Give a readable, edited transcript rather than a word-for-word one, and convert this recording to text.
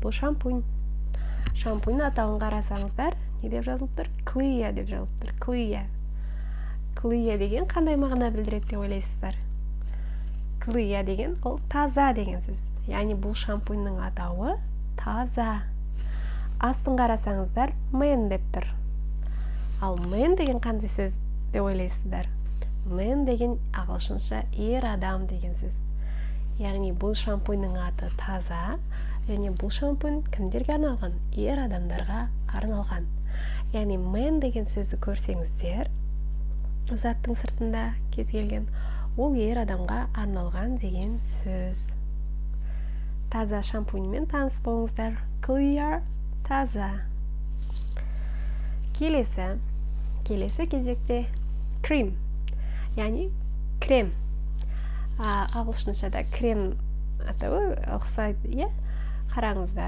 бұл шампунь. Шампунь атауын қарасаңыздар, не деп жазылып тұр? Clear деп жазылып тұр. Clear. Clear деген қандай мағына білдіреді деп ойлайсыздар? Clear деген ол таза деген сөз. Яғни бұл шампуньның атауы таза. Астын қарасаңыздар, man деп тұр. Ал man деген қандай сөз деп ойлайсыздар? Man деген ағылшынша ер адам деген сөз. Яғни бұл шампуньның аты таза, және бұл шампунь кімдерге арналған? Ер адамдарға арналған. Яғни man деген сөзді көрсеңіздер, заттың сыртында кез келген, ол ер адамға арналған деген сөз. Таза шампуньмен таныс болыңыздар. Clear, таза. Келесі кезекте cream, яғни крем. Ағылшыншада крем атауы ұқсайды, қараңыздар.